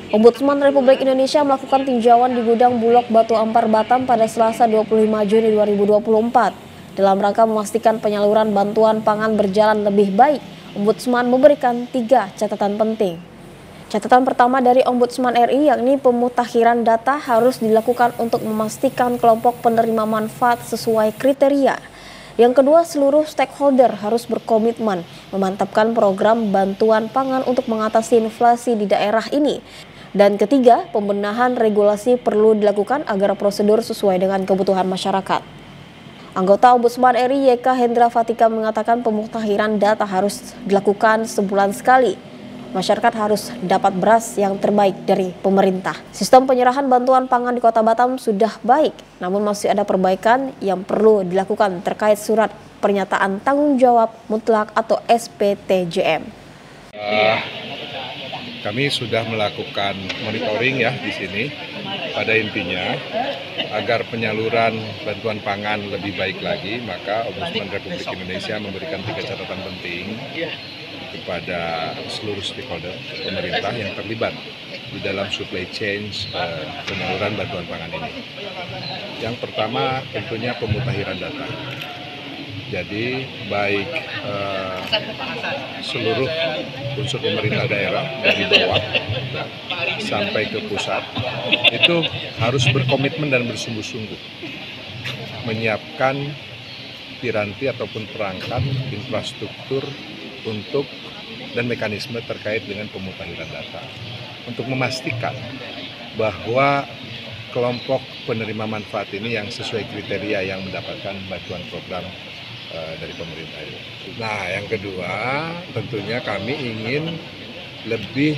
Ombudsman Republik Indonesia melakukan tinjauan di gudang Bulog Batu Ampar Batam pada Selasa 25 Juni 2024. Dalam rangka memastikan penyaluran bantuan pangan berjalan lebih baik, Ombudsman memberikan 3 catatan penting. Catatan pertama dari Ombudsman RI yakni pemutakhiran data harus dilakukan untuk memastikan kelompok penerima manfaat sesuai kriteria. Yang kedua, seluruh stakeholder harus berkomitmen memantapkan program bantuan pangan untuk mengatasi inflasi di daerah ini. Dan ketiga, pembenahan regulasi perlu dilakukan agar prosedur sesuai dengan kebutuhan masyarakat. Anggota Ombudsman RI YK Hendra Fatika mengatakan pemutakhiran data harus dilakukan sebulan sekali. Masyarakat harus dapat beras yang terbaik dari pemerintah. Sistem penyerahan bantuan pangan di Kota Batam sudah baik, namun masih ada perbaikan yang perlu dilakukan terkait surat pernyataan tanggung jawab mutlak atau SPTJM. Kami sudah melakukan monitoring ya di sini. Pada intinya, agar penyaluran bantuan pangan lebih baik lagi, maka Ombudsman Republik Indonesia memberikan 3 catatan penting kepada seluruh stakeholder pemerintah yang terlibat di dalam supply chain penyaluran bantuan pangan ini. Yang pertama tentunya pemutakhiran data. Jadi baik seluruh unsur pemerintah daerah dari bawah sampai ke pusat itu harus berkomitmen dan bersungguh-sungguh menyiapkan piranti ataupun perangkat infrastruktur untuk dan mekanisme terkait dengan pemutakhiran data untuk memastikan bahwa kelompok penerima manfaat ini yang sesuai kriteria yang mendapatkan bantuan program dari pemerintah ini. Nah, yang kedua tentunya kami ingin lebih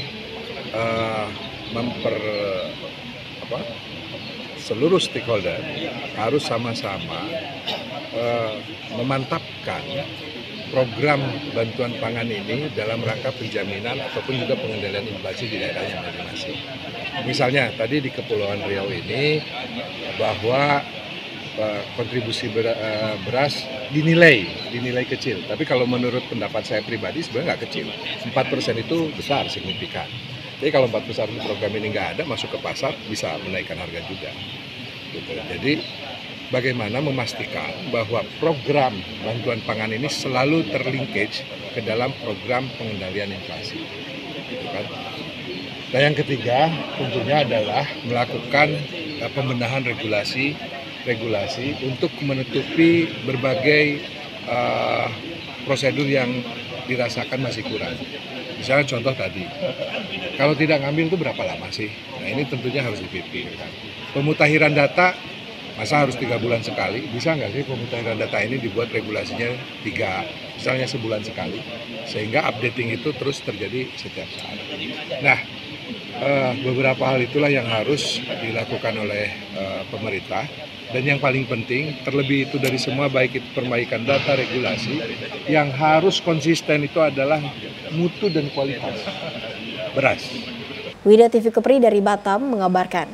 seluruh stakeholder harus sama-sama memantapkan program bantuan pangan ini dalam rangka penjaminan ataupun juga pengendalian inflasi di daerahnya masing-masing. Misalnya tadi di Kepulauan Riau ini bahwa kontribusi beras dinilai kecil, tapi kalau menurut pendapat saya pribadi sebenarnya nggak kecil. 4% itu besar, signifikan. Jadi kalau 4% program ini nggak ada, masuk ke pasar bisa menaikkan harga juga. Gitu. Jadi bagaimana memastikan bahwa program bantuan pangan ini selalu terlinkage ke dalam program pengendalian inflasi. Gitu kan? Dan yang ketiga tentunya adalah melakukan pembenahan regulasi untuk menutupi berbagai prosedur yang dirasakan masih kurang. Misalnya contoh tadi, kalau tidak ngambil itu berapa lama sih? Nah ini tentunya harus dipikirkan. Pemutakhiran data, masa harus 3 bulan sekali? Bisa nggak sih pemutakhiran data ini dibuat regulasinya misalnya sebulan sekali, sehingga updating itu terus terjadi setiap saat. Nah, beberapa hal itulah yang harus dilakukan oleh pemerintah. Dan yang paling penting, terlebih itu dari semua, baik itu perbaikan data regulasi, yang harus konsisten itu adalah mutu dan kualitas beras. Wida TV Kepri dari Batam mengabarkan.